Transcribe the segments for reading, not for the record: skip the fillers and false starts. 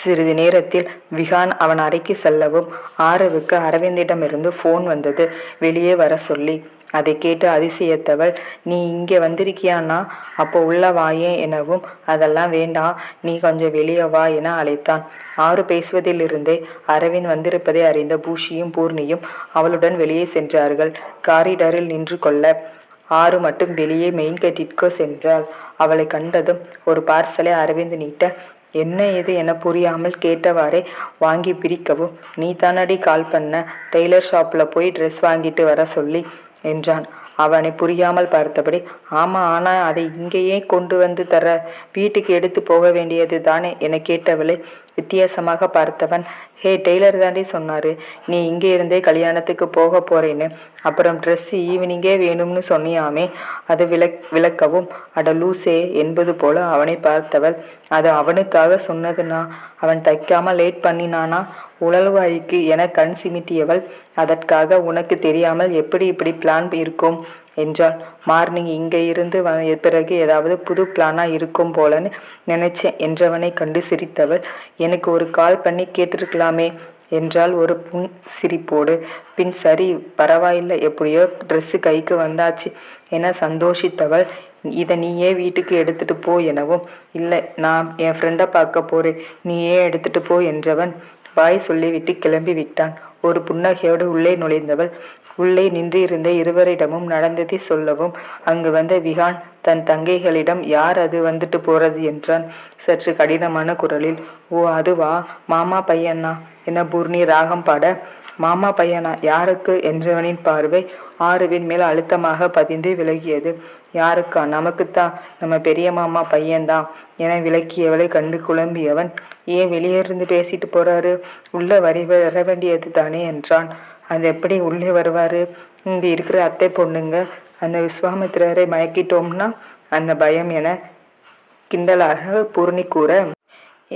சிறிது நேரத்தில் விஹான் அவன் அறைக்கு செல்லவும் ஆரவுக்கு அரவிந்திடமிருந்து ஃபோன் வந்தது, வெளியே வர சொல்லி. அதை கேட்டு அதிசயத்தவள், நீ இங்கே வந்திருக்கியான்னா அப்போ உள்ள வாயேன் எனவும், அதெல்லாம் வேண்டாம், நீ கொஞ்சம் வெளியே வா என அழைத்தான். ஆறு பேசுவதிலிருந்தே அரவிந்த் வந்திருப்பதை அறிந்த பூஷியும் பூர்ணியும் அவளுடன் வெளியே சென்றார்கள். காரிடாரில் நின்று கொள்ள ஆறு மட்டும் வெளியே மெயின் கேட்டிற்கு சென்றாள். அவளை கண்டதும் ஒரு பார்சலை அரவிந்த் நீட்ட, என்ன இது என புரியாமல் கேட்டவாறே வாங்கி பிரிக்கவும், நீ தானடி கால் பண்ண, டெய்லர் ஷாப்பில் போய் ட்ரெஸ் வாங்கிட்டு வர சொல்லி என்றான். அவனை புரியாமல் பார்த்தபடி, ஆமாம், ஆனால் அதை இங்கேயே கொண்டு வந்து தர, வீட்டுக்கு எடுத்து போக வேண்டியது தானே என கேட்டவளை வித்தியாசமாக பார்த்தவன், ஹே, டெய்லர் தாண்டி சொன்னார் நீ இங்கே இருந்தே கல்யாணத்துக்கு போக போறேன்னு, அப்புறம் ட்ரெஸ்ஸு ஈவினிங்கே வேணும்னு சொன்னியாமே, அது விளக்கவும், அட லூசே என்பது போல அவனை பார்த்தவள், அது அவனுக்காக சொன்னதுனா, அவன் தைக்காமல் லேட் பண்ணினானா, உழல்வாய்க்கு என கண் சிமிட்டியவள், அதற்காக உனக்கு தெரியாமல் எப்படி இப்படி பிளான் இருக்கும் என்றாள். மார்னிங் இங்கே இருந்து பிறகு ஏதாவது புது பிளானாக இருக்கும் போலன்னு நினைச்சேன் என்றவனை கண்டு சிரித்தவள், எனக்கு ஒரு கால் பண்ணி கேட்டிருக்கலாமே என்றால் ஒரு புன் சிரிப்போடு. பின் சரி, பரவாயில்லை, எப்படியோ ட்ரெஸ்ஸு கைக்கு வந்தாச்சு என சந்தோஷித்தவள், இதை நீயே வீட்டுக்கு எடுத்துட்டு போ எனவும், இல்லை, நான் என் ஃப்ரெண்டை பார்க்க போறேன், நீயே எடுத்துட்டு போ என்றவன் வாய் சொல்லிவிட்டு கிளம்பி விட்டான். ஒரு புன்னகையோடு உள்ளே நுழைந்தவள் உள்ளே நின்றிருந்த இருவரிடமும் நடந்ததை சொல்லவும், அங்கு வந்த விஹான் தன் தங்கைகளிடம், யார் அது வந்துட்டு போறது என்றான் சற்று கடினமான குரலில். ஓ, அதுவா, மாமா பையனா என பூர்ணி ராகம் பாட, மாமா பையனா, யாருக்கு என்றவனின் பார்வை ஆறுவின் மேல் அழுத்தமாக பதிந்து விலகியது. யாருக்கா, நமக்குத்தான், நம்ம பெரிய மாமா பையன்தான் என விளக்கியவளை கண்டு குழம்பியவன், ஏன் வெளியே இருந்து பேசிட்டு போறாரு, உள்ள வர வேண்டியது தானே என்றான். அது எப்படி உள்ளே வருவாரு, இங்கே இருக்கிற அத்தை பொண்ணுங்க அந்த விஸ்வாமித்திரரை மயக்கிட்டோம்னா அந்த பயம் என கிண்டலாக பூர்ணி கூற,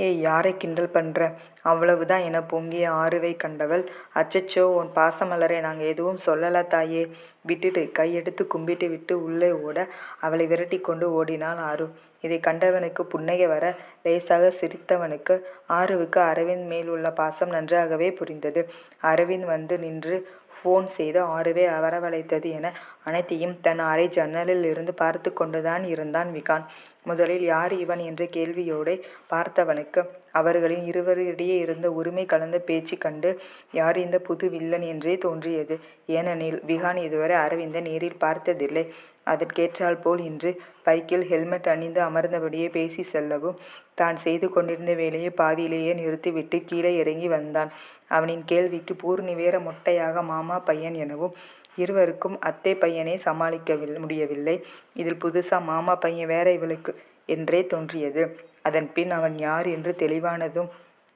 ஏய், யாரை கிண்டல் பண்ணுற, அவ்வளவுதான் என பொங்கிய ஆறுவை கண்டவள், அச்சச்சோ, உன் பாசமலரை நாங்கள் எதுவும் சொல்லல தாயே, விட்டுட்டு கையெடுத்து கும்பிட்டு விட்டு உள்ளே ஓட அவளை விரட்டி கொண்டு ஓடினாள் ஆறு. இதை கண்டவனுக்கு புன்னகை வர லேசாக சிரித்தவனுக்கு ஆறுவுக்கு அரவிந்த் மேல் உள்ள பாசம் நன்றாகவே புரிந்தது. அரவிந்த் வந்து நின்று ஃபோன் செய்து ஆறுவை வரவழைத்தது என அனைத்தையும் தன் அறை ஜன்னலில் இருந்து பார்த்து கொண்டுதான் இருந்தான் விகான். முதலில் யார் இவன் என்ற கேள்வியோடு பார்த்தவனுக்கு அவர்களின் இருவரிடையே இருந்த உரிமை கலந்த பேச்சு கண்டு யார் இந்த புது வில்லன் என்றே தோன்றியது. ஏனெனில் விகான் இதுவரை அரவிந்தை நேரில் பார்த்ததில்லை. அதற்கேற்றால் போல் இன்று பைக்கில் ஹெல்மெட் அணிந்து அமர்ந்தபடியே பேசி செல்லவும், தான் செய்து கொண்டிருந்த வேலையை பாதியிலேயே நிறுத்திவிட்டு கீழே இறங்கி வந்தான். அவனின் கேள்விக்கு பூர்ணி வேற மொட்டையாக மாமா பையன் எனவும், இருவருக்கும் அத்தை பையனை சமாளிக்க முடியவில்லை, இதில் புதுசா மாமா பையன் வேற இவளுக்கு என்றே தோன்றியது. அதன் பின் அவன் யார் என்று தெளிவானதும்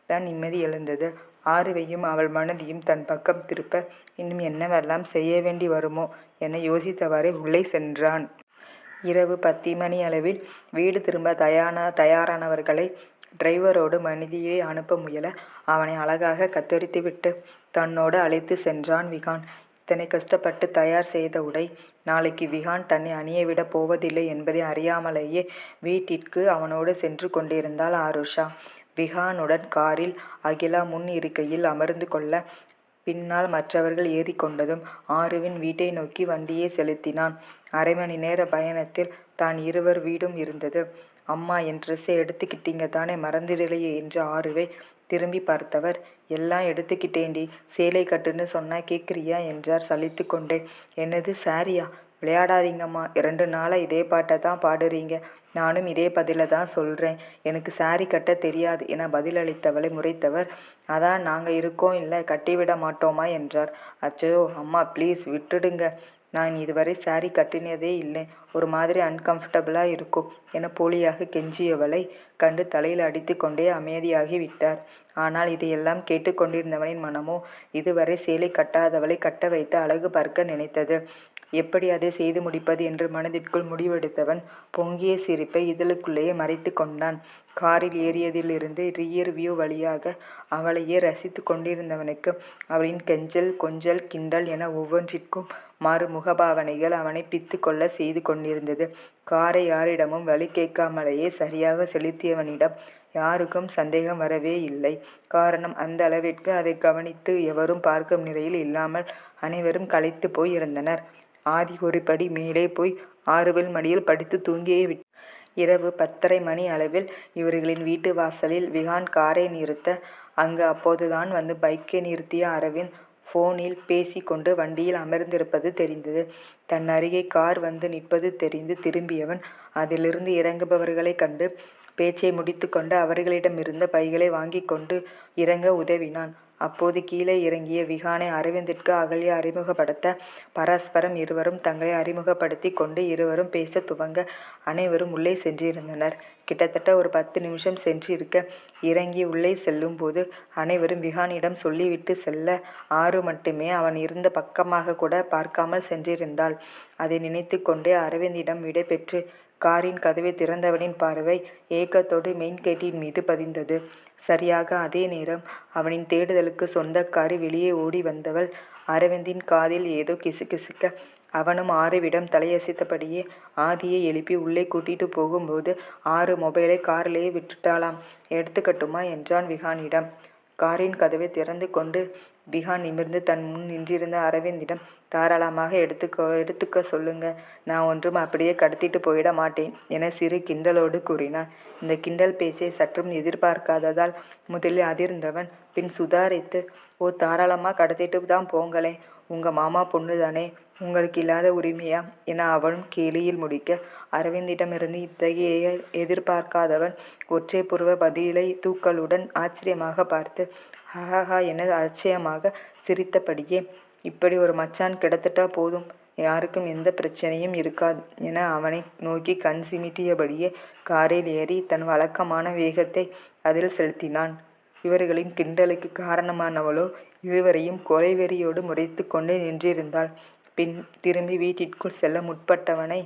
தான் நிம்மதி எழுந்தது. ஆறுவையும் அவள் மனதையும் தன் பக்கம் திருப்ப இன்னும் என்னவெல்லாம் செய்ய வேண்டி வருமோ என யோசித்தவாறே உள்ளே சென்றான். இரவு 10 மணி அளவில் வீடு திரும்ப தயாரானவர்களை டிரைவரோடு மனிதியை அனுப்ப முயல அவனை அழகாக கத்தரித்துவிட்டு தன்னோடு அழைத்து சென்றான் விகான். இத்தனை கஷ்டப்பட்டு தயார் செய்த உடை நாளைக்கு விகான் தன்னை அணியவிடப் போவதில்லை என்பதை அறியாமலேயே வீட்டிற்கு அவனோடு சென்று கொண்டிருந்தாள் ஆருஷா. விகானுடன் காரில் அகிலா முன் இருக்கையில் அமர்ந்து கொள்ள பின்னால் மற்றவர்கள் ஏறிக்கொண்டதும் ஆருவின் வீட்டை நோக்கி வண்டியை செலுத்தினான். 1/2 மணி நேர பயணத்தில் தான் இருவர் வீடும் இருந்தது. அம்மா, என் ட்ரெஸ்ஸை எடுத்துக்கிட்டீங்க தானே, மறந்துடலையே என்று ஆருவை திரும்பி பார்த்தவர், எல்லாம் எடுத்துக்கிட்டேண்டி, சேலை கட்டுன்னு சொன்னா கேட்குறியா என்றார் சலித்து கொண்டே. என்னது, சாரியா, விளையாடாதீங்கம்மா, 2 நாளாக இதே பாட்டை தான் பாடுறீங்க, நானும் இதே பதில தான் சொல்கிறேன், எனக்கு சாரி கட்ட தெரியாது என பதிலளித்தவளை முறைத்தவர், அதான் நாங்கள் இருக்கோம் இல்லை, கட்டிவிட மாட்டோமா என்றார். அச்சோ அம்மா, ப்ளீஸ் விட்டுடுங்க, நான் இதுவரை சாரி கட்டினதே இல்லை, ஒரு மாதிரி அன்கம்ஃபர்டபுளாக இருக்கும் என போலியாக கெஞ்சியவளை கண்டு தலையில் அடித்து கொண்டே அமைதியாகி விட்டார். ஆனால் இதையெல்லாம் கேட்டுக்கொண்டிருந்தவனின் மனமோ இதுவரை சேலை கட்டாதவளை கட்ட வைத்து அழகு பார்க்க நினைத்தது. எப்படி அதை செய்து முடிப்பது என்று மனதிற்குள் முடிவெடுத்தவன் பொங்கிய சிரிப்பை இதழுக்குள்ளேயே மறைத்து கொண்டான். காரில் ஏறியதிலிருந்து ரியர் வியூ வழியாக அவளையே ரசித்து கொண்டிருந்தவனுக்கு அவளின் கெஞ்சல், கொஞ்சல், கிண்டல் என ஒவ்வொன்றிற்கும் மாறு முகபாவனைகள் அவனை பித்து கொள்ள செய்து கொண்டிருந்தது. காரை யாரிடமும் வழி கேட்காமலேயே சரியாக செலுத்தியவனிடம் யாருக்கும் சந்தேகம் வரவே இல்லை. காரணம், அந்த அளவிற்கு அதை கவனித்து எவரும் பார்க்கும் நிலையில் இல்லாமல் அனைவரும் களைத்து போய் இருந்தனர். ஆதி ஒரு படி மேலே போய் ஆறுவல் மடியில் படுத்து தூங்கியே விட்டார். இரவு 10:30 மணி அளவில் இவர்களின் வீட்டு வாசலில் விஹான் காரை நிறுத்த, அங்கு அப்போதுதான் வந்து பைக்கை நிறுத்திய அரவிந்த் போனில் பேசி கொண்டு வண்டியில் அமர்ந்திருப்பது தெரிந்தது. தன் அருகே கார் வந்து நிற்பது தெரிந்து திரும்பியவன் அதிலிருந்து இறங்குபவர்களைக் கண்டு பேச்சை முடித்து கொண்டு அவர்களிடமிருந்த பைகளை வாங்கி கொண்டு இறங்க உதவினான். அப்போது கீழே இறங்கிய விஹானை அரவிந்திற்கு அகல்யா அறிமுகப்படுத்த, பரஸ்பரம் இருவரும் தங்களை அறிமுகப்படுத்தி கொண்டு இருவரும் பேச துவங்க அனைவரும் உள்ளே சென்றிருந்தனர். கிட்டத்தட்ட ஒரு 10 நிமிஷம் சென்றிருக்க, இறங்கி உள்ளே செல்லும் போது அனைவரும் விஹானிடம் சொல்லிவிட்டு செல்ல, ஆறு மட்டுமே அவன் இருந்த பக்கமாக கூட பார்க்காமல் சென்றிருந்தாள். அதை நினைத்து கொண்டே அரவிந்திடம் விடை பெற்று காரின் கதவை திறந்தவனின் பார்வை ஏக்கத்தோடு மெயின் கேட்டின் மீது பதிந்தது. சரியாக அதே நேரம் அவனின் தேடுதலுக்கு சொந்தக்காரி வெளியே ஓடி வந்தவள் அரவிந்தின் காதில் ஏதோ கிசுகிசுக்க, அவனும் ஆறுவிடம் தலையசைத்தபடியே ஆதியை எழுப்பி உள்ளே கூட்டிட்டு போகும்போது ஆறு மொபைலை காரிலேயே விட்டுட்டாளாம். எடுத்துக்கட்டுமா என்றான் விஹானிடம். காரின் கதவை திறந்து கொண்டு விஹான் நிமிர்ந்து தன் முன் நின்றிருந்த அரவிந்திடம், தாராளமாக எடுத்துக்க சொல்லுங்க, நான் ஒன்றும் அப்படியே கடத்திட்டு போயிட மாட்டேன் என சிறு கிண்டலோடு கூறினான். இந்த கிண்டல் பேச்சை சற்றும் எதிர்பார்க்காததால் முதலில் அதிர்ந்தவன் பின் சுதாரித்து, ஓ, தாராளமாக கடத்திட்டு தான் போங்களேன், உங்க மாமா பொண்ணு தானே, உங்களுக்கு இல்லாத உரிமையா என அவனும் கேலியில் முடிக்க, அரவிந்திடமிருந்து இத்தகைய எதிர்பார்க்காதவன் ஒற்றை புருவ பதிலை தூக்கலுடன் ஆச்சரியமாக பார்த்து ஹஹா என அதிசயமாக சிரித்தபடியே, இப்படி ஒரு மச்சான் கிடத்துட்டா போதும், யாருக்கும் எந்த பிரச்சனையும் இருக்காது என அவனை நோக்கி கண் சிமிட்டியபடியே காரில் ஏறி தன் வழக்கமான வேகத்தை அதில் செலுத்தினான். இவர்களின் கிண்டலுக்கு காரணமானவளோ இருவரையும் கொலைவெறியோடு முறைத்து கொண்டு நின்றிருந்தாள். பின் திரும்பி வீட்டிற்குள் செல்ல முற்பட்டவனை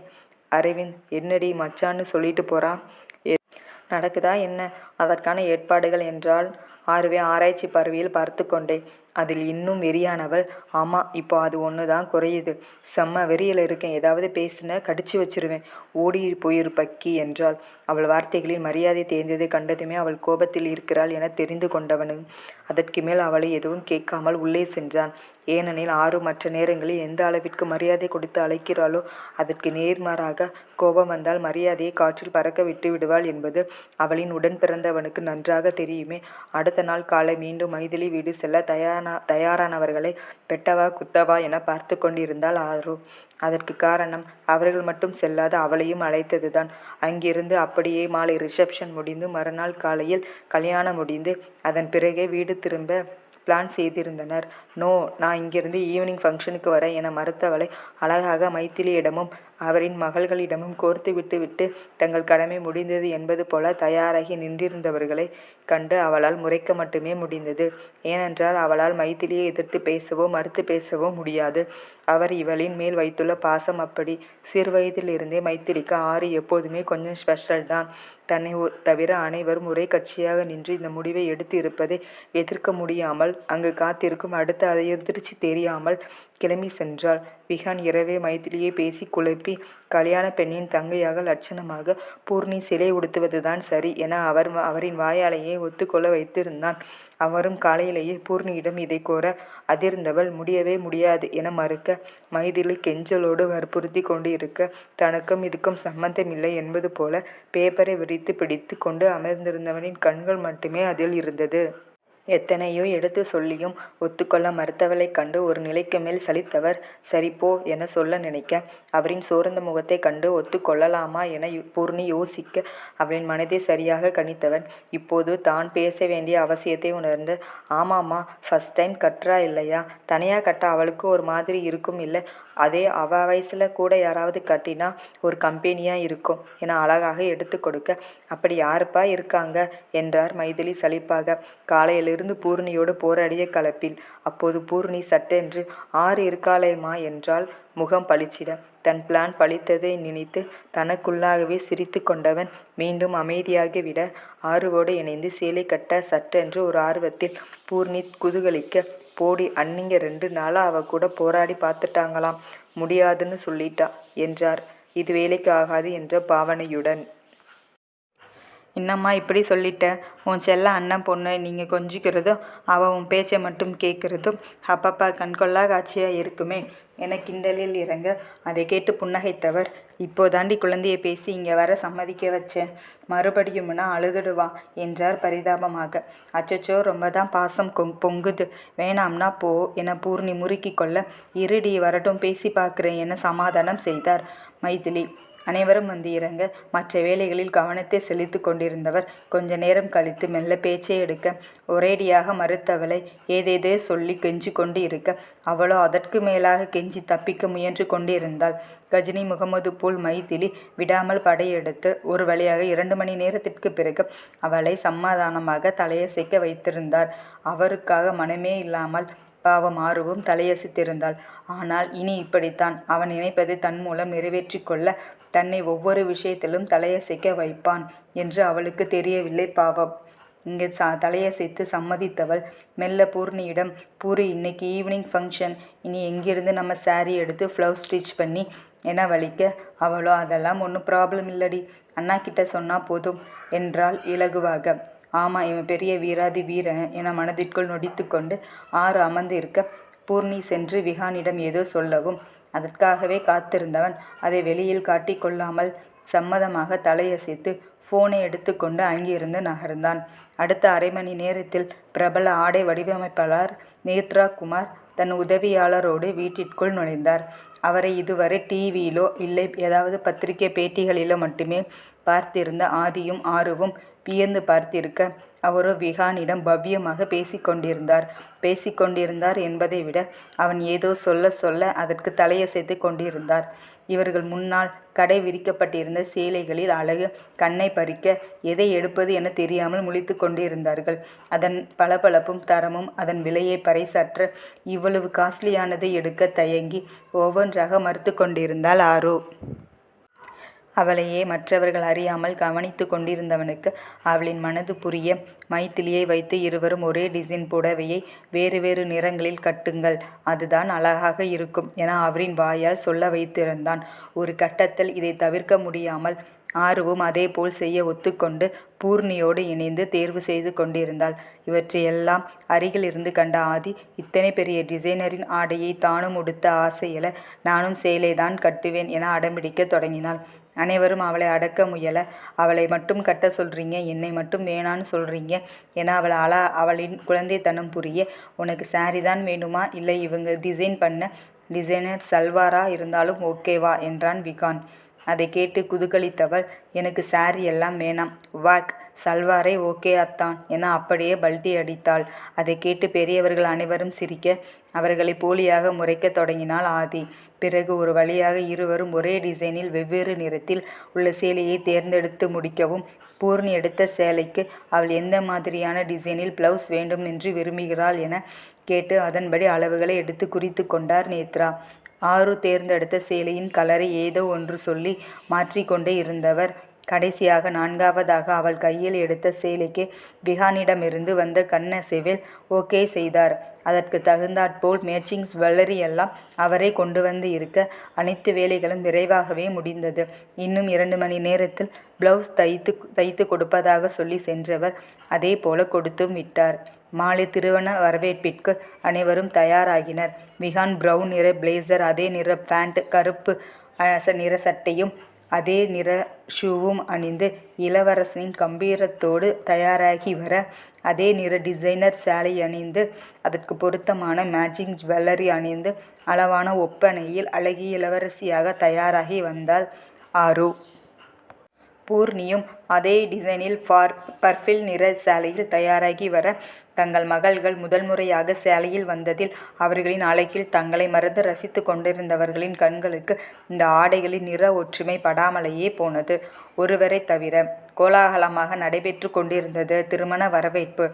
அரவிந்த், என்னடி மச்சான்னு சொல்லிட்டு போறான், நடக்குதா என்ன, அதற்கான ஏற்பாடுகள் என்றால் ஆறுவே ஆராய்ச்சி பார்வையில் பார்த்து கொண்டே. அதில் இன்னும் வெறியானவள், ஆமா, இப்போ அது ஒன்று தான் குறையுது, செம்ம வெறியில் இருக்கேன், ஏதாவது பேசின கடிச்சு வச்சிருவேன், ஓடி போயிரு பக்கி என்றாள். அவள் வார்த்தைகளில் மரியாதை தேர்ந்தது கண்டதுமே அவள் கோபத்தில் இருக்கிறாள் என தெரிந்து கொண்டவனு அதற்கு மேல் அவளை எதுவும் கேட்காமல் உள்ளே சென்றான். ஏனெனில் ஆறு மற்ற நேரங்களில் எந்த அளவிற்கு மரியாதை கொடுத்து அழைக்கிறாளோ அதற்கு நேர்மாறாக கோபம் வந்தால் மரியாதையை காற்றில் பறக்க விட்டு விடுவாள் என்பது அவளின் உடன் பிறந்தவனுக்கு நன்றாக தெரியுமே. அடுத்த நாள் காலை மீண்டும் மைதிலி வீடு செல்ல தயாரானவர்களை வெட்டவா குத்தவா என பார்த்து கொண்டிருந்தாள் ஆறு. அதற்கு காரணம், அவர்கள் மட்டும் செல்லாத அவளையும் அழைத்ததுதான். அங்கிருந்து அப்படியே மாலை ரிசப்ஷன் முடிந்து மறுநாள் காலையில் கல்யாணம் முடிந்து அதன் பிறகே வீடு திரும்ப பிளான் செய்திருந்தனர். நோ, நான் இங்கிருந்து ஈவினிங் ஃபங்க்ஷனுக்கு வர என மறுத்தவளை அழகாக மைத்திலியிடமும் அவரின் மகள்களிடமும் கோர்த்து விட்டு தங்கள் கடமை முடிந்தது என்பது போல தயாராகி நின்றிருந்தவர்களை கண்டு அவளால் முறைக்க மட்டுமே முடிந்தது. ஏனென்றால் அவளால் மைத்திலியை எதிர்த்து பேசவோ மறுத்து பேசவோ முடியாது. அவர் இவளின் மேல் வைத்துள்ள பாசம் அப்படி. சிறுவயதிலிருந்தே மைத்திலிக்கு ஆறு எப்போதுமே கொஞ்சம் ஸ்பெஷல் தான். தன்னை தவிர அனைவரும் ஒரே கட்சியாக நின்று இந்த முடிவை எடுத்து இருப்பதை எதிர்க்க முடியாமல் அங்கு காத்திருக்கும் அடுத்த அதை எதிர்த்து தெரியாமல் கிளம்பி சென்றாள். விஹான் இரவே மைத்திலியை பேசி குழப்பி, கல்யாண பெண்ணின் தங்கையாக லட்சணமாக பூர்ணி சிலை உடுத்துவதுதான் சரி என அவரின் வாயாலேயே ஒத்துக்கொள்ள வைத்திருந்தான். அவரும் காலையிலேயே பூர்ணியிடம் இதை கோர அதிர்ந்தவள் முடியவே முடியாது என மறுக்க, மைதிலி கெஞ்சலோடு வற்புறுத்தி கொண்டு இருக்க, தனக்கும் இதுக்கும் சம்பந்தமில்லை என்பது போல பேப்பரை விரித்து பிடித்து கொண்டு அமர்ந்திருந்தவனின் கண்கள் மட்டுமே அதில் இருந்தது. எத்தனையோ எடுத்து சொல்லியும் ஒத்துக்கொள்ள மறுத்தவளைக் கண்டு ஒரு நிலைக்கு மேல் சலித்தவர் சரி போ என சொல்ல நினைக்க, அவரின் சோர்ந்த முகத்தை கண்டு ஒத்துக்கொள்ளலாமா என பூர்ணி யோசிக்க, அவளின் மனதை சரியாக கணித்தவன் இப்போது தான் பேச வேண்டிய அவசியத்தை உணர்ந்து, ஆமாம்மா, ஃபர்ஸ்ட் டைம் கட்டுறா இல்லையா, தனியாக கட்ட அவளுக்கு ஒரு மாதிரி இருக்கும் இல்லை, அதே அவ வயசுல கூட யாராவது கட்டினா ஒரு கம்பெனியாக இருக்கும் என அழகாக எடுத்து கொடுக்க, அப்படி யாருப்பா இருக்காங்க என்றார் மைதிலி சலிப்பாக. காலையிலிருந்து பூர்ணியோடு போராடிய கலப்பில். அப்போது பூர்ணி சட்டென்று ஆறு இருக்காளேம்மா என்றால் முகம் பளிச்சிட, தன் பிளான் பழித்ததை நினைத்து தனக்குள்ளாகவே சிரித்து கொண்டவன் மீண்டும் அமைதியாகி விட, ஆறுவோடு இணைந்து சேலை கட்ட சட்டென்று ஒரு ஆர்வத்தில் பூர்ணி குதூகலிக்க, போடி அன்னிங்க 2 நாளா அவ கூட போராடி பார்த்துட்டாங்களாம், முடியாதுன்னு சொல்லிட்டா என்றார் இது வேலைக்கு ஆகாது என்ற பாவனையுடன். என்னம்மா இப்படி சொல்லிட்ட? உன் செல்ல அண்ணன் பொண்ணு நீங்கள் கொஞ்சிக்கிறதும் அவள் உன் பேச்சை மட்டும் கேட்குறதும் அப்பப்பா கண்கொள்ளா காட்சியாக இருக்குமே என கிண்டலில் இறங்க அதை கேட்டு புன்னகைத்தவர், இப்போதாண்டி குழந்தைய பேசி இங்கே வர சம்மதிக்க வச்சேன், மறுபடியும்னா அழுதுடுவா என்றார் பரிதாபமாக. அச்சச்சோ, ரொம்ப தான் பாசம் பொங்குது, வேணாம்னா போ என பூர்ணி முறுக்கி கொள்ள, இருடி வரட்டும் பேசி பார்க்குறேன் என சமாதானம் செய்தார் மைதிலி. அனைவரும் வந்து இறங்க மற்ற வேலைகளில் கவனத்தை செலுத்தி கொண்டிருந்தவர் கொஞ்ச நேரம் கழித்து மெல்ல பேச்சை எடுக்க ஒரேடியாக மறுத்தவளை ஏதேதோ சொல்லி கெஞ்சி கொண்டு இருக்க அவளோ அதற்கு மேலாக கெஞ்சி தப்பிக்க முயன்று கொண்டிருந்தாள். கஜினி முகமது போல் மைதிலி விடாமல் படையெடுத்து ஒரு வழியாக 2 மணி நேரத்திற்கு பிறகு அவளை சமாதானமாக தலையசைக்க வைத்திருந்தார். அவருக்காக மனமே இல்லாமல் பாவம் ஆர்வம் தலையசித்திருந்தாள். ஆனால் இனி இப்படித்தான் அவன் நினைப்பதை தன் மூலம் நிறைவேற்றி கொள்ள தன்னை ஒவ்வொரு விஷயத்திலும் தலையசைக்க வைப்பான் என்று அவளுக்கு தெரியவில்லை. பாவம். இங்கே தலையசைத்து சம்மதித்தவள் மெல்ல பூர்ணியிடம், பூரி இன்னைக்கு ஈவினிங் ஃபங்க்ஷன், இனி எங்கிருந்து நம்ம சாரீ எடுத்து ஃப்ளவுஸ் ஸ்டிச் பண்ணி என வலிக்க அவளோ அதெல்லாம் ஒன்றும் ப்ராப்ளம் இல்லடி, அண்ணா கிட்ட சொன்னால் போதும் என்றாள் இலகுவாக. ஆமாம், இவன் பெரிய வீராதி வீரன் என மனதிற்குள் நொடித்து கொண்டு ஆறு அமர்ந்து இருக்க பூர்ணி சென்று விஹானிடம் ஏதோ சொல்லவும் அதற்காகவே காத்திருந்தவன் அதை வெளியில் காட்டி கொள்ளாமல் சம்மதமாக தலையசைத்து ஃபோனை எடுத்துக்கொண்டு அங்கிருந்து நகர்ந்தான். அடுத்த அரை மணி நேரத்தில் பிரபல ஆடை வடிவமைப்பாளர் நேத்ரா குமார் தன் உதவியாளரோடு வீட்டிற்குள் நுழைந்தார். அவரை இதுவரை டிவியிலோ இல்லை ஏதாவது பத்திரிகை பேட்டிகளிலோ மட்டுமே பார்த்திருந்த ஆதியும் ஆருவும் வியந்து பார்த்திருக்க அவரோ விஹானிடம் பவ்யமாக பேசிக்கொண்டிருந்தார் என்பதை விட அவன் ஏதோ சொல்ல அதற்கு தலையசைத்து கொண்டிருந்தார். இவர்கள் முன்னால் கடை விரிக்கப்பட்டிருந்த சேலைகளில் அழகு கண்ணை பறிக்க எதை எடுப்பது என தெரியாமல் முழித்து கொண்டிருந்தார்கள். அதன் பளபளப்பும் தரமும் அதன் விலையை பறைசாற்ற இவ்வளவு காஸ்ட்லியானதை எடுக்க தயங்கி ஒவ்வொன்றாக மறுத்து கொண்டிருந்தாள் ஆரோ. அவளையே மற்றவர்கள் அறியாமல் கவனித்து கொண்டிருந்தவனுக்கு அவளின் மனது புரிய மைதிலியை வைத்து இருவரும் ஒரே டிசைன் புடவையை வேறு வேறு நிறங்களில் கட்டுங்கள், அதுதான் அழகாக இருக்கும் என அவரின் வாயால் சொல்ல வைத்திருந்தான். ஒரு கட்டத்தில் இதை தவிர்க்க முடியாமல் ஆர்வம் அதேபோல் செய்ய ஒத்துக்கொண்டு பூர்ணியோடு இணைந்து தேர்வு செய்து கொண்டிருந்தாள். இவற்றையெல்லாம் அருகில் இருந்து கண்ட ஆதி, இத்தனை பெரிய டிசைனரின் ஆடையை தானும் உடுத்த ஆசையில நானும் சேலைதான் கட்டுவேன் என அடம்பிடிக்க தொடங்கினாள். அனைவரும் அவளை அடக்க முயல, அவளை மட்டும் கட்ட சொல்றீங்க, என்னை மட்டும் வேணான்னு சொல்றீங்க என அவளின் குழந்தைத்தனம் புரிய, உனக்கு சாரி தான் வேணுமா, இல்லை இவங்க டிசைன் பண்ண டிசைனர் சல்வாரா இருந்தாலும் ஓகேவா என்றான் விகான். அதை கேட்டு குதுகலித்தவள், எனக்கு சாரி எல்லாம் வேணாம், வாக், சல்வாரே ஓகே அத்தான் என அப்படியே பல்டி அடித்தாள். அதை கேட்டு பெரியவர்கள் அனைவரும் சிரிக்க அவர்களை போலியாக முறைக்க தொடங்கினாள் ஆதி. பிறகு ஒரு வழியாக இருவரும் ஒரே டிசைனில் வெவ்வேறு நிறத்தில் உள்ள சேலையை தேர்ந்தெடுத்து முடிக்கவும் பூர்ணி எடுத்த சேலைக்கு அவள் எந்த மாதிரியான டிசைனில் பிளவுஸ் வேண்டும் என்று விரும்புகிறாள் என கேட்டு அதன்படி அளவுகளை எடுத்து குறித்து கொண்டார் நேத்ரா. ஆரு தேர்ந்தெடுத்த சேலையின் கலரை ஏதோ ஒன்று சொல்லி மாற்றிக்கொண்டே இருந்தவர் கடைசியாக 4வதாக அவள் கையில் எடுத்த சேலைக்கு விஹானிடமிருந்து வந்த கண்ணசைவில் ஓகே செய்தார். அதற்கு தகுந்தாற்போல் மேட்சிங் ஜுவல்லரி எல்லாம் அவரை கொண்டு வந்து இருக்க அனைத்து வேலைகளும் விரைவாகவே முடிந்தது. இன்னும் 2 மணி நேரத்தில் பிளவுஸ் தைத்து கொடுப்பதாக சொல்லி சென்றவர் அதே போல கொடுத்தும் விட்டார். மாலை திருமண வரவேற்பிற்கு அனைவரும் தயாராகினர். விஹான் பிரவுன் நிற பிளேசர், அதே நிற பேண்ட், கருப்பு நிற சட்டையும் அதே நிற ஷூவும் அணிந்து இளவரசனின் கம்பீரத்தோடு தயாராகி வர, அதே நிற டிசைனர் சேலை அணிந்து அதற்கு பொருத்தமான மேட்சிங் ஜுவல்லரி அணிந்து அளவான ஒப்பனையில் அழகிய இளவரசியாக தயாராகி வந்தாள் ஆரு. பூர்ணியும் அதே டிசைனில் பர்பிள் நிற சேலையில் தயாராகி வர, தங்கள் மகள்கள் முதல் முறையாக சேலையில் வந்ததில் அவர்களின் அழகில் தங்களை மறந்து ரசித்து கொண்டிருந்தவர்களின் கண்களுக்கு இந்த ஆடைகளின் நிற ஒற்றுமை படாமலேயே போனது. ஒருவரை தவிர கோலாகலமாக நடைபெற்று கொண்டிருந்தது திருமண வரவேற்பு.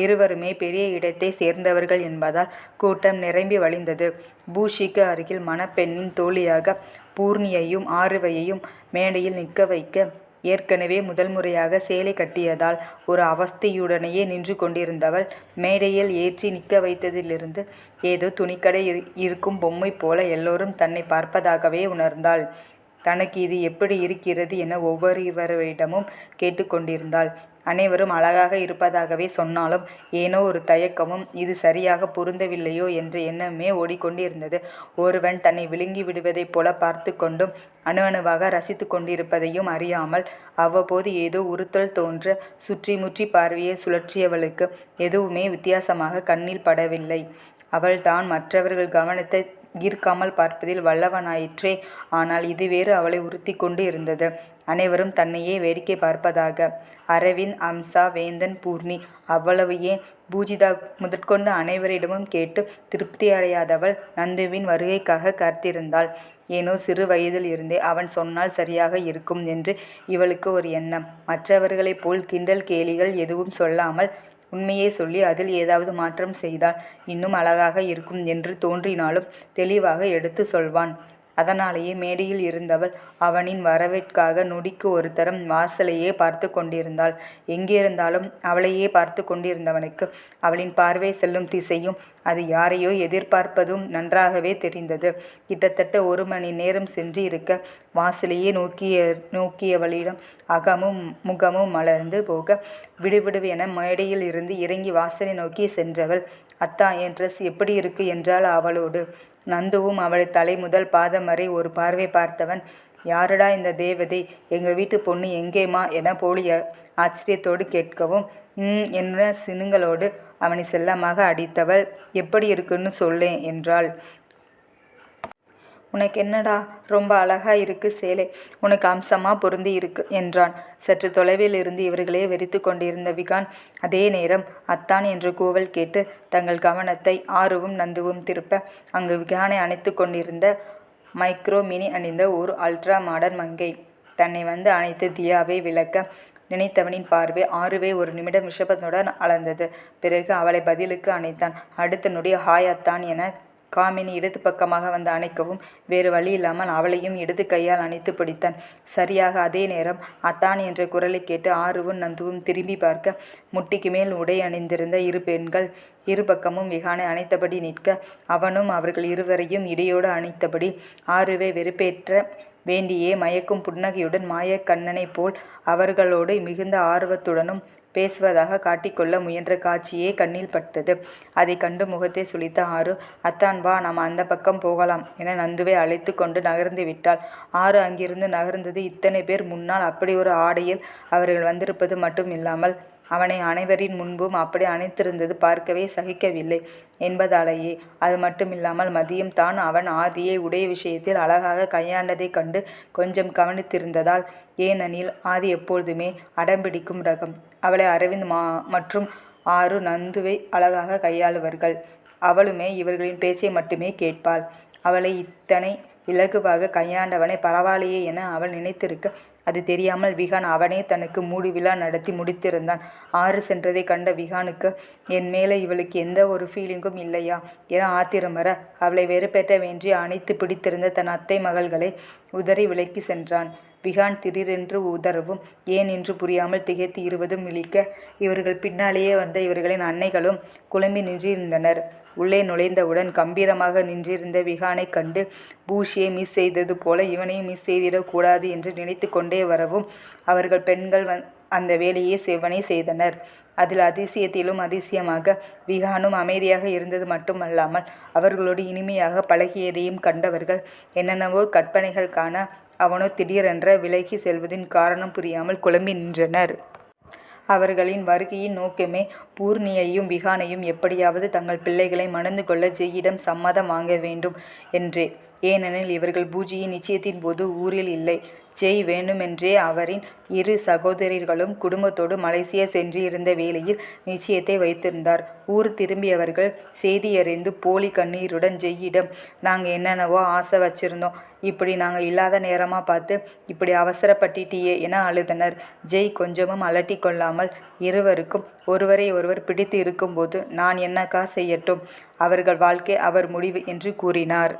இருவருமே பெரிய இடத்தை சேர்ந்தவர்கள் என்பதால் கூட்டம் நிரம்பி வழிந்தது. பூஷிக்கு அருகில் மணப்பெண்ணின் தோழியாக பூர்ணியையும் ஆறுவையையும் மேடையில் நிற்க வைக்க, ஏற்கனவே முதல் முறையாக சேலை கட்டியதால் ஒரு அவஸ்தையுடனேயே நின்று கொண்டிருந்தவள் மேடையில் ஏற்றி நிற்க வைத்ததிலிருந்து ஏதோ துணிக்கடை இருக்கும் பொம்மை போல எல்லோரும் தன்னை பார்ப்பதாகவே உணர்ந்தாள். தனக்கு இது எப்படி இருக்கிறது என ஒவ்வொருவரிடமும் கேட்டுக்கொண்டிருந்தாள். அனைவரும் அழகாக இருப்பதாகவே சொன்னாலும் ஏனோ ஒரு தயக்கமும் இது சரியாக பொருந்தவில்லையோ என்ற எண்ணமே ஓடிக்கொண்டிருந்தது. ஒருவன் தன்னை விழுங்கி விடுவதைப் போல பார்த்து கொண்டும் அணு அணுவாக ரசித்து கொண்டிருப்பதையும் அறியாமல் அவ்வப்போது ஏதோ உறுத்தல் தோன்ற சுற்றி முற்றி பார்வையை சுழற்றியவளுக்கு எதுவுமே வித்தியாசமாக கண்ணில் படவில்லை. அவள் தான் மற்றவர்கள் கவனத்தை ஈர்க்காமல் பார்ப்பதில் வல்லவனாயிற்றே. ஆனால் இது வேறு அவளை உறுத்தி கொண்டு இருந்தது. அனைவரும் தன்னையே வேடிக்கை பார்ப்பதாக. அரவிந்த், அம்சா, வேந்தன், பூர்ணி, அவ்வளவு ஏன் பூஜிதா முதற்கொண்டு அனைவரிடமும் கேட்டு திருப்தி அடையாதவள் நந்துவின் வருகைக்காக காத்திருந்தாள். ஏனோ சிறு வயதில் இருந்தே அவன் சொன்னால் சரியாக இருக்கும் என்று இவளுக்கு ஒரு எண்ணம். மற்றவர்களைப் போல் கிண்டல் கேலிகள் எதுவும் சொல்லாமல் உண்மையை சொல்லி அதில் ஏதாவது மாற்றம் செய்தால் இன்னும் அழகாக இருக்கும் என்று தோன்றினாலும் தெளிவாக எடுத்து சொல்வான். அதனாலேயே மேடையில் இருந்தவள் அவனின் வரவேற்காக நொடிக்கு ஒரு தரம் வாசலையே பார்த்து கொண்டிருந்தாள். எங்கிருந்தாலும் அவளையே பார்த்து கொண்டிருந்தவனுக்கு அவளின் பார்வை செல்லும் திசையும் அது யாரையோ எதிர்பார்ப்பதும் நன்றாகவே தெரிந்தது. கிட்டத்தட்ட 1 மணி நேரம் சென்று இருக்க வாசலையே நோக்கியவளிடம் அகமும் முகமும் மலர்ந்து போக விடுவிடுவென மேடையில் இருந்து இறங்கி வாசலை நோக்கி சென்றவள், அத்தா, என் ட்ரெஸ் எப்படி இருக்கு என்றாள் அவளோடு. நந்துவும் அவளை தலை முதல் பாதம் வரை ஒரு பார்வை பார்த்தவன், யாருடா இந்த தேவதை, எங்கள் வீட்டு பொண்ணு எங்கேம்மா என போலிய ஆச்சரியத்தோடு கேட்கவும், என்ற சினுங்களோடு அவனை செல்லமாக அடித்தவள், எப்படி இருக்குன்னு சொல்லேன் என்றாள். உனக்கு என்னடா, ரொம்ப அழகா இருக்கு சேலை, உனக்கு அம்சமாக பொருந்தி இருக்கு என்றான். சற்று தொலைவில் இருந்து இவர்களே வெறித்து கொண்டிருந்த விகான் அதே நேரம் அத்தான் என்ற கூவல் கேட்டு தங்கள் கவனத்தை ஆருவும் நந்துவும் திருப்ப அங்கு விகானை அணைத்து கொண்டிருந்த மைக்ரோ மினி அணிந்த ஒரு அல்ட்ரா மாடர்ன் மங்கை தன்னை வந்து அணைத்து தியாவை விளக்க நினைத்தவனின் பார்வை ஆருவை ஒரு நிமிடம் விஷபத்துடன் அளந்தது. பிறகு அவளை பதிலுக்கு அணைத்தான். அடுத்த நொடி ஹாய் அத்தான் என காமினி இடது பக்கமாக வந்து அணைக்கவும் வேறு வழி இல்லாமல் அவளையும் இடது கையால் அணைத்து பிடித்தான். சரியாக அதே நேரம் அத்தான் என்ற குரலை கேட்டு ஆருவும் நந்துவும் திரும்பி பார்க்க முட்டிக்கு மேல் உடை அணிந்திருந்த 2 பெண்கள் இரு பக்கமும் விகானை அணைத்தபடி நிற்க அவனும் அவர்கள் இருவரையும் இடையோடு அணைத்தபடி ஆருவை வெறுப்பேற்ற வேண்டியே மயக்கும் புன்னகையுடன் மாயக்கண்ணனைப் போல் அவர்களோடு மிகுந்த ஆர்வத்துடனும் பேசுவதாக காட்டிக்கொள்ள முயன்ற காட்சியே கண்ணில் பட்டது. அதை கண்டு முகத்தை சுளித்த ஆரு, அத்தான் வா, நாம் அந்த பக்கம் போகலாம் என நந்துவை அழைத்து கொண்டு நகர்ந்து விட்டாள். ஆரு அங்கிருந்து நகர்ந்தது. இத்தனை பேர் முன்னால் அப்படி ஒரு ஆடையில் அவர்கள் வந்திருப்பது மட்டும் இல்லாமல் அவனை அனைவரின் முன்பும் அப்படி அணைத்திருந்தது பார்க்கவே சகிக்கவில்லை என்பதாலேயே. அது மட்டுமில்லாமல் மதியம் தான் அவன் ஆதியை உடைய விஷயத்தில் அழகாக கையாண்டதைக் கண்டு கொஞ்சம் கவனித்திருந்ததால், ஏனெனில் ஆதி எப்பொழுதுமே அடம்பிடிக்கும் ரகம். அவளை அரவிந்த் மற்றும் ஆரு நந்துவை அழகாக கையாளுவர்கள். அவளுமே இவர்களின் பேச்சை மட்டுமே கேட்பாள். அவளை இத்தனை இலகுவாக கையாண்டவனை பரவாயில்லையே என அவள் நினைத்திருக்க அது தெரியாமல் விகான் அவனே தனக்கு மூடி விழா நடத்தி முடித்திருந்தான். ஆறு சென்றதை கண்ட விகானுக்கு என் மேலே இவளுக்கு எந்த ஒரு ஃபீலிங்கும் இல்லையா என ஆத்திரம் வர அவளை வெறுப்பேற்ற வேண்டி அணைத்து பிடித்திருந்த தன் அத்தை மகள்களை உதறி விலக்கி சென்றான். விகான் திடீரென்று உதறவும் ஏன் என்று புரியாமல் திகைத்து இருவதும் விழிக்க இவர்கள் பின்னாலேயே வந்த இவர்களின் அன்னைகளும் குழம்பி நின்றிருந்தனர். உள்ளே நுழைந்தவுடன் கம்பீரமாக நின்றிருந்த விகானை கண்டு பூஷியை மிஸ் செய்தது போல இவனையும் மிஸ் செய்திடக்கூடாது என்று நினைத்து கொண்டே வரவும் அவர்கள் பெண்கள் அந்த வேலையை செவ்வனே செய்தனர். அதில் அதிசயத்திலும் அதிசயமாக விகானும் அமைதியாக இருந்தது மட்டுமல்லாமல் அவர்களோடு இனிமையாக பழகியதையும் கண்டவர்கள் என்னென்னவோ கற்பனைகள் காண அவனோ திடீரென்ற விலகி செல்வதின் காரணம் புரியாமல் குழம்பி நின்றனர். அவர்களின் வருகையின் நோக்கமே பூர்ணியையும் விகானையும் எப்படியாவது தங்கள் பிள்ளைகளை மணந்து கொள்ள ஜெயிடம் சம்மதம் வாங்க வேண்டும் என்றே. ஏனெனில் இவர்கள் பூஜியின் நிச்சயத்தின் போது ஊரில் இல்லை. ஜெய் வேண்டுமென்றே அவரின் 2 சகோதரர்களும் குடும்பத்தோடு மலேசியா சென்று இருந்த வேளையில் நிச்சயத்தை வைத்திருந்தார். ஊர் திரும்பியவர்கள் செய்தியறிந்து போலி கண்ணீருடன் ஜெய்யிடம், நாங்கள் என்னென்னவோ ஆசை வச்சிருந்தோம், இப்படி நாங்கள் இல்லாத நேரமாக பார்த்து இப்படி அவசரப்பட்டுட்டியே என அழுதனர். ஜெய் கொஞ்சமும் அலட்டி கொள்ளாமல் இருவருக்கும் ஒருவரை ஒருவர் பிடித்து இருக்கும்போது நான் என்னக்கா செய்யட்டும், அவர்கள் வாழ்க்கை அவர் முடிவு என்று கூறினார்.